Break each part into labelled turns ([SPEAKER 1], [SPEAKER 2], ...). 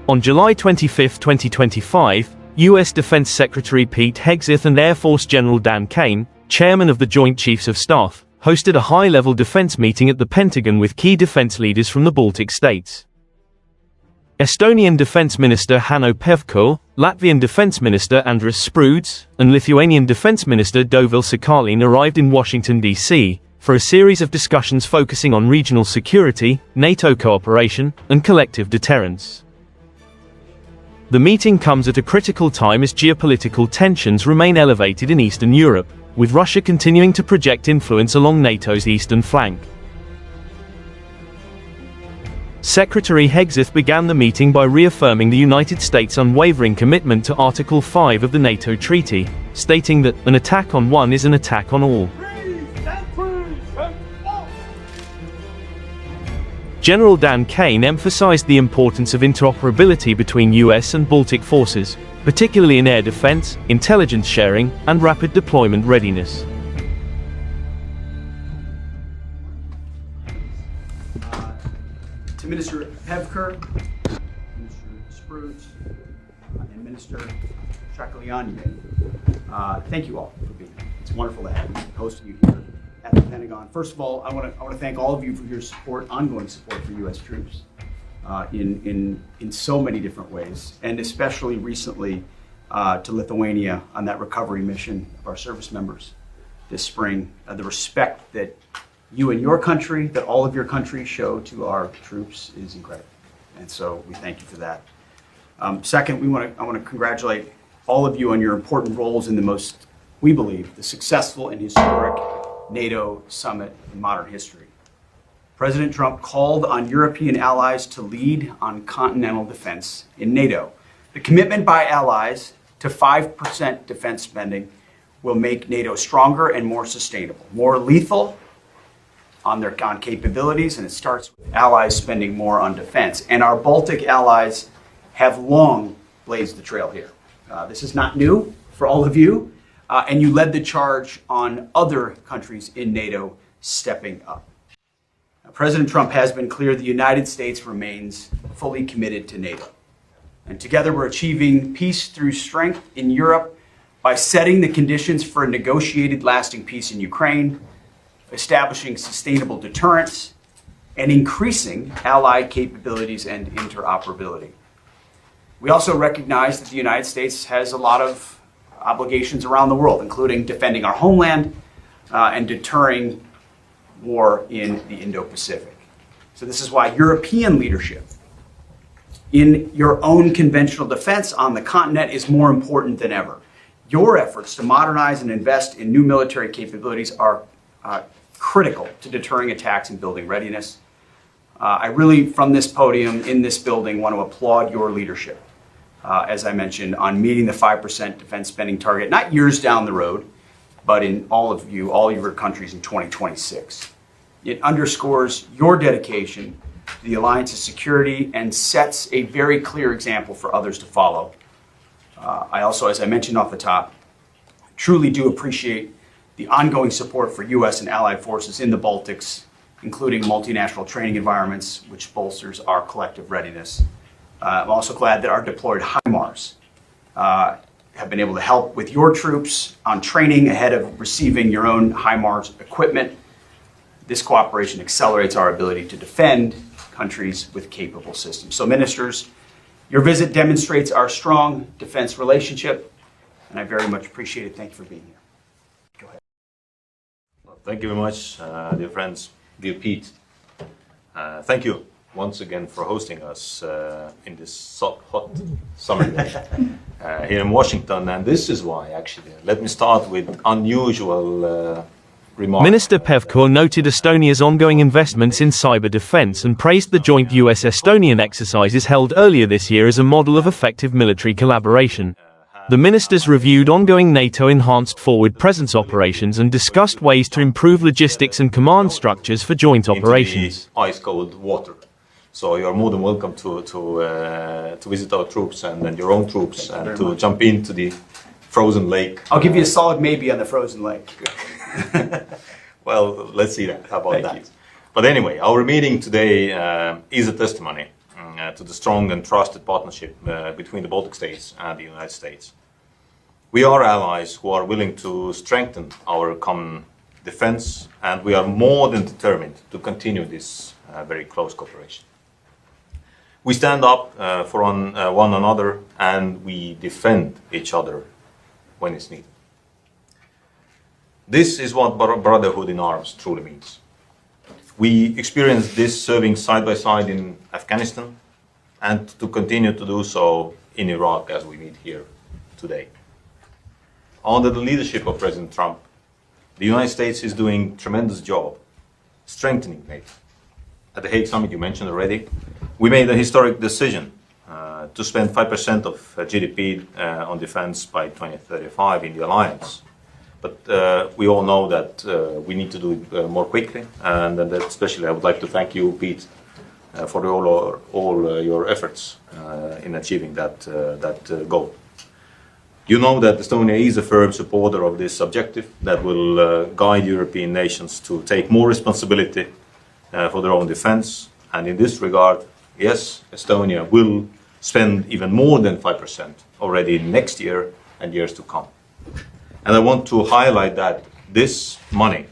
[SPEAKER 1] On July 25, 2025, U.S. Defense Secretary Pete Hegseth and Air Force General Dan Caine, chairman of the Joint Chiefs of Staff, hosted a high-level defense meeting at the Pentagon with key defense leaders from the Baltic States. Estonian Defense Minister Hanno Pevkur, Latvian Defense Minister Andris Spruds, and Lithuanian Defense Minister Dovile Sakaliene arrived in Washington, D.C., for a series of discussions focusing on regional security, NATO cooperation, and collective deterrence. The meeting comes at a critical time as geopolitical tensions remain elevated in Eastern Europe, with Russia continuing to project influence along NATO's eastern flank. Secretary Hegseth began the meeting by reaffirming the United States' unwavering commitment to Article 5 of the NATO Treaty, stating that an attack on one is an attack on all. General Dan Caine emphasized the importance of interoperability between US and Baltic forces, particularly in air defense, intelligence sharing, and rapid deployment readiness.
[SPEAKER 2] To Minister Pevkur, Minister Spruds, and Minister Sakaliene, thank you all for being here. It's wonderful to have you, hosting you here at the Pentagon. First of all, I want to thank all of you for your support, ongoing support for U.S. troops in so many different ways, and especially recently to Lithuania on that recovery mission of our service members this spring. The respect that you and your country, that all of your countries show to our troops is incredible. And so we thank you for that. Second, I want to congratulate all of you on your important roles in the most, we believe, the successful and historic NATO summit in modern history. President Trump called on European allies to lead on continental defense in NATO. The commitment by allies to 5% defense spending will make NATO stronger and more sustainable, more lethal on capabilities, and it starts with allies spending more on defense. And our Baltic allies have long blazed the trail here. This is not new for all of you, and you led the charge on other countries in NATO stepping up. Now, President Trump has been clear the United States remains fully committed to NATO. And together we're achieving peace through strength in Europe by setting the conditions for a negotiated lasting peace in Ukraine, establishing sustainable deterrence, and increasing allied capabilities and interoperability. We also recognize that the United States has a lot of obligations around the world, including defending our homeland and deterring war in the Indo-Pacific. So this is why European leadership in your own conventional defense on the continent is more important than ever. Your efforts to modernize and invest in new military capabilities are critical to deterring attacks and building readiness. I really, from this podium in this building, want to applaud your leadership, as I mentioned, on meeting the 5% defense spending target, not years down the road, but in all of your countries in 2026. It underscores your dedication to the alliance's security and sets a very clear example for others to follow. I also, as I mentioned off the top, truly do appreciate the ongoing support for U.S. and allied forces in the Baltics, including multinational training environments, which bolsters our collective readiness. I'm also glad that our deployed HIMARS have been able to help with your troops on training ahead of receiving your own HIMARS equipment. This cooperation accelerates our ability to defend countries with capable systems. So, ministers, your visit demonstrates our strong defense relationship, and I very much appreciate it. Thank you for being here. Go ahead.
[SPEAKER 3] Thank you very much, dear friends, dear Pete. Thank you once again for hosting us in this hot summer day here in Washington. And this is why, actually, let me start with unusual remarks.
[SPEAKER 1] Minister Pevkur noted Estonia's ongoing investments in cyber defense and praised the joint US-Estonian exercises held earlier this year as a model of effective military collaboration. The ministers reviewed ongoing NATO enhanced forward presence operations and discussed ways to improve logistics and command structures for joint operations.
[SPEAKER 3] Ice cold water. So you're more than welcome to visit our troops and your own troops and to jump into the frozen lake.
[SPEAKER 2] I'll give you a solid maybe on the frozen lake.
[SPEAKER 3] Well, let's see that. How about that? But anyway, our meeting today is a testimony to the strong and trusted partnership between the Baltic States and the United States. We are allies who are willing to strengthen our common defense, and we are more than determined to continue this very close cooperation. We stand up for one another, and we defend each other when it's needed. This is what brotherhood in arms truly means. We experienced this serving side by side in Afghanistan, and to continue to do so in Iraq as we meet here today. Under the leadership of President Trump, the United States is doing a tremendous job strengthening NATO. At the Hague Summit you mentioned already, we made a historic decision to spend 5% of GDP on defense by 2035 in the alliance. But we all know that we need to do it more quickly, and especially I would like to thank you, Pete, for all your efforts in achieving that goal. You know that Estonia is a firm supporter of this objective that will guide European nations to take more responsibility for their own defense. And in this regard, yes, Estonia will spend even more than 5% already next year and years to come. And I want to highlight that this money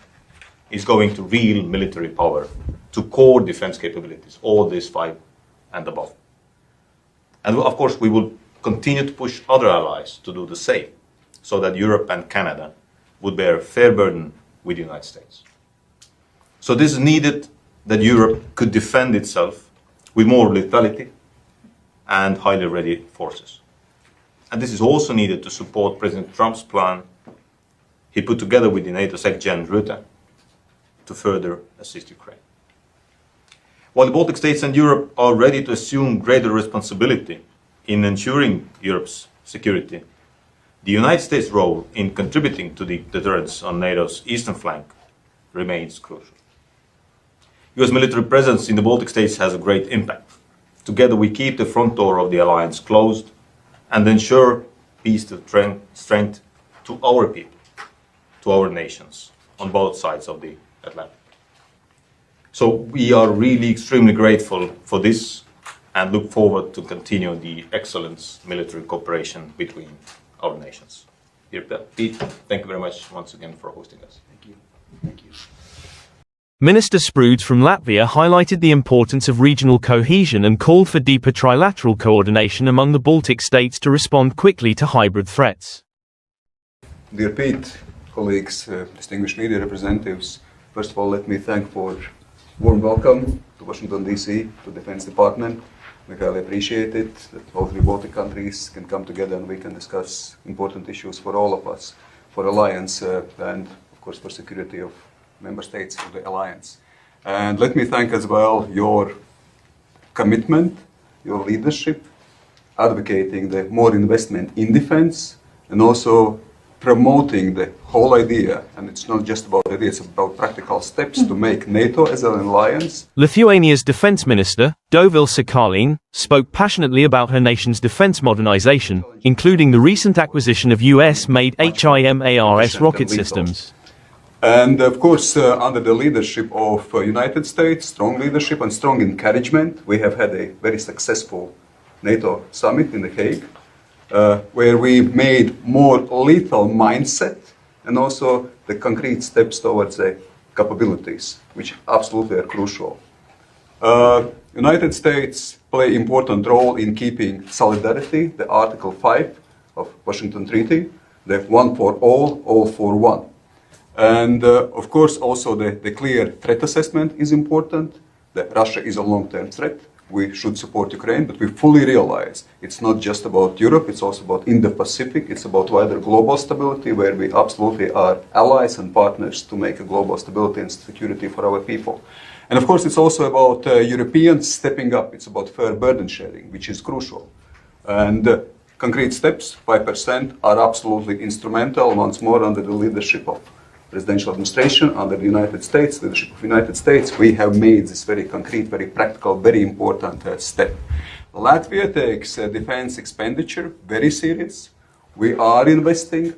[SPEAKER 3] is going to real military power, to core defense capabilities, all these 5 and above. And of course, we will continue to push other allies to do the same, so that Europe and Canada would bear a fair burden with the United States. So this is needed that Europe could defend itself with more lethality and highly ready forces. And this is also needed to support President Trump's plan he put together with the NATO Secretary General Rutte to further assist Ukraine. While the Baltic States and Europe are ready to assume greater responsibility in ensuring Europe's security, the United States' role in contributing to the deterrence on NATO's eastern flank remains crucial. US military presence in the Baltic States has a great impact. Together we keep the front door of the alliance closed and ensure peace and strength to our people, to our nations on both sides of the Atlantic. So we are really extremely grateful for this and look forward to continue the excellent military cooperation between our nations. Pete, thank you very much once again for hosting us.
[SPEAKER 2] Thank you. Thank you.
[SPEAKER 1] Minister Spruds from Latvia highlighted the importance of regional cohesion and called for deeper trilateral coordination among the Baltic states to respond quickly to hybrid threats.
[SPEAKER 4] Dear Pete, colleagues, distinguished media representatives, first of all, let me thank for warm welcome to Washington, D.C., to the Defense Department. We highly appreciate it that all 3 Baltic countries can come together and we can discuss important issues for all of us, for alliance and, of course, for security of member states of the alliance. And let me thank as well your commitment, your leadership, advocating the more investment in defense and also promoting the whole idea, and it's not just about ideas, it's about practical steps to make NATO as an alliance.
[SPEAKER 1] Lithuania's defense minister, Dovile Sakaliene, spoke passionately about her nation's defense modernization, including the recent acquisition of US-made HIMARS rocket systems.
[SPEAKER 4] And of course, under the leadership of United States, strong leadership and strong encouragement, we have had a very successful NATO summit in The Hague, where we made more lethal mindset and also the concrete steps towards the capabilities, which absolutely are crucial. United States play important role in keeping solidarity, the Article 5 of Washington Treaty, the one for all for one. And of course also the clear threat assessment is important, that Russia is a long-term threat. We should support Ukraine, but we fully realize it's not just about Europe, it's also about Indo-Pacific, it's about wider global stability, where we absolutely are allies and partners to make a global stability and security for our people. And of course, it's also about Europeans stepping up, it's about fair burden sharing, which is crucial. And concrete steps, 5%, are absolutely instrumental, once more under the leadership of presidential administration, under the United States, leadership of the United States, we have made this very concrete, very practical, very important step. Latvia takes defense expenditure very serious. We are investing.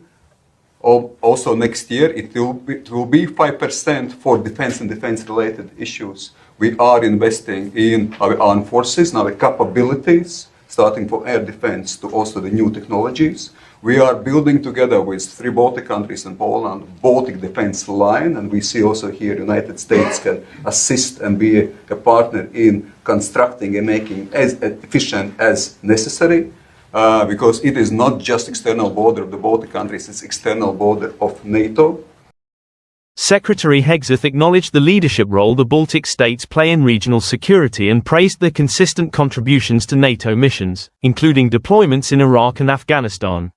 [SPEAKER 4] Also next year, it will be 5% for defense and defense-related issues. We are investing in our armed forces and our capabilities, starting from air defense to also the new technologies. We are building together with 3 Baltic countries and Poland Baltic Defense Line, and we see also here United States can assist and be a partner in constructing and making as efficient as necessary, because it is not just external border of the Baltic countries, it's external border of NATO.
[SPEAKER 1] Secretary Hegseth acknowledged the leadership role the Baltic states play in regional security and praised their consistent contributions to NATO missions, including deployments in Iraq and Afghanistan.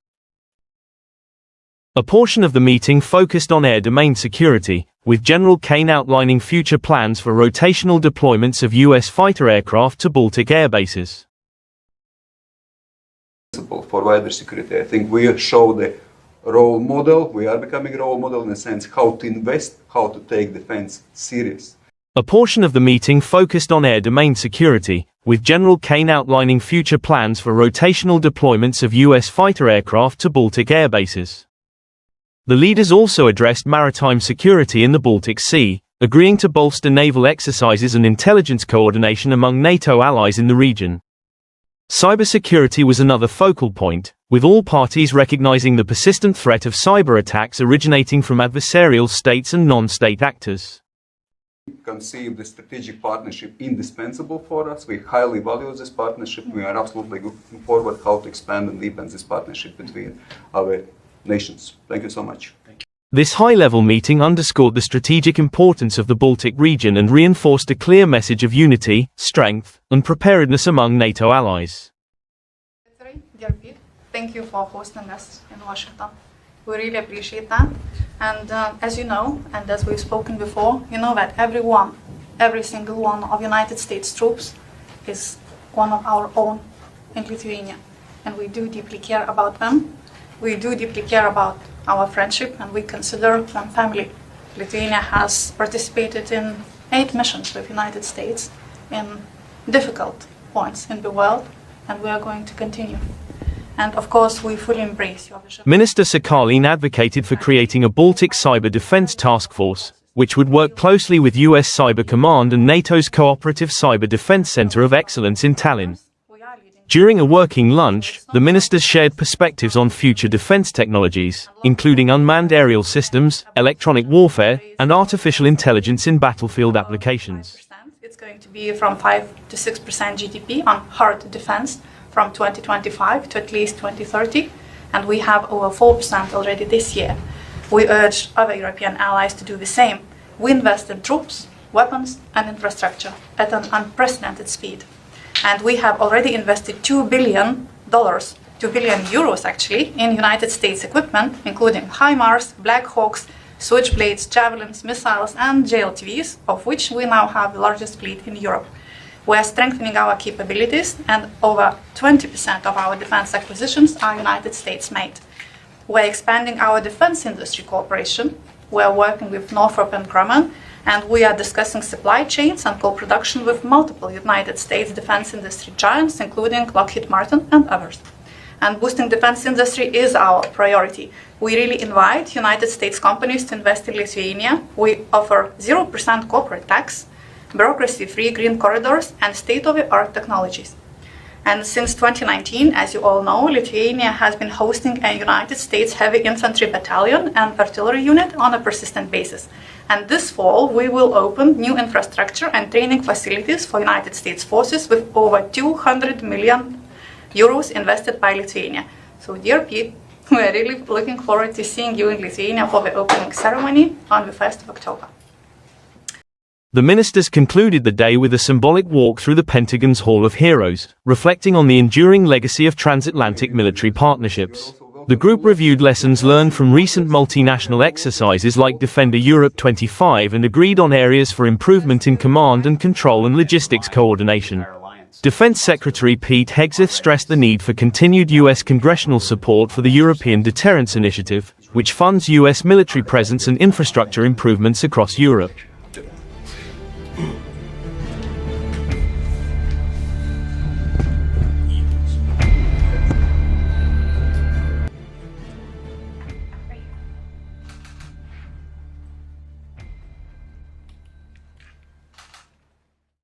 [SPEAKER 1] A portion of the meeting focused on air domain security, with General Caine outlining future plans for rotational deployments of US fighter aircraft to Baltic air bases.
[SPEAKER 4] For wider security, I think we show the role model. We are becoming a role model in the sense how to invest, how to take defense serious.
[SPEAKER 1] A portion of the meeting focused on air domain security, with General Caine outlining future plans for rotational deployments of US fighter aircraft to Baltic air bases. The leaders also addressed maritime security in the Baltic Sea, agreeing to bolster naval exercises and intelligence coordination among NATO allies in the region. Cybersecurity was another focal point, with all parties recognizing the persistent threat of cyber attacks originating from adversarial states and non-state actors.
[SPEAKER 4] We conceive the strategic partnership indispensable for us. We highly value this partnership. We are absolutely looking forward how to expand and deepen this partnership between our nations. Thank you so much.
[SPEAKER 1] This high-level meeting underscored the strategic importance of the Baltic region and reinforced a clear message of unity, strength, and preparedness among NATO allies.
[SPEAKER 5] Dear Pete, thank you for hosting us in Washington. We really appreciate that. And as you know, and as we've spoken before, you know that every single one of United States troops is one of our own in Lithuania. And we do deeply care about them. We do deeply care about our friendship, and we consider them family. Lithuania has participated in 8 missions with the United States in difficult points in the world, and we are going to continue. And of course, we fully embrace your vision.
[SPEAKER 1] Minister Sakaliene advocated for creating a Baltic Cyber Defense Task Force, which would work closely with US Cyber Command and NATO's Cooperative Cyber Defense Center of Excellence in Tallinn. During a working lunch, the ministers shared perspectives on future defense technologies, including unmanned aerial systems, electronic warfare, and artificial intelligence in battlefield applications.
[SPEAKER 5] It's going to be from 5 to 6% GDP on hard defense from 2025 to at least 2030, and we have over 4% already this year. We urge other European allies to do the same. We invest in troops, weapons, and infrastructure at an unprecedented speed. And we have already invested $2 billion, €2 billion actually, in United States equipment, including HIMARS, Black Hawks, Switchblades, Javelins, missiles, and JLTVs, of which we now have the largest fleet in Europe. We are strengthening our capabilities, and over 20% of our defense acquisitions are United States made. We are expanding our defense industry cooperation. We are working with Northrop and Grumman, and we are discussing supply chains and co-production with multiple United States defense industry giants, including Lockheed Martin and others. And boosting defense industry is our priority. We really invite United States companies to invest in Lithuania. We offer 0% corporate tax, bureaucracy-free green corridors, and state-of-the-art technologies. And since 2019, as you all know, Lithuania has been hosting a United States Heavy Infantry Battalion and Artillery Unit on a persistent basis. And this fall, we will open new infrastructure and training facilities for United States forces with over 200 million euros invested by Lithuania. So, dear Pete, we are really looking forward to seeing you in Lithuania for the opening ceremony on the 1st of October.
[SPEAKER 1] The ministers concluded the day with a symbolic walk through the Pentagon's Hall of Heroes, reflecting on the enduring legacy of transatlantic military partnerships. The group reviewed lessons learned from recent multinational exercises like Defender Europe 25 and agreed on areas for improvement in command and control and logistics coordination. Defense Secretary Pete Hegseth stressed the need for continued U.S. congressional support for the European Deterrence Initiative, which funds U.S. military presence and infrastructure improvements across Europe.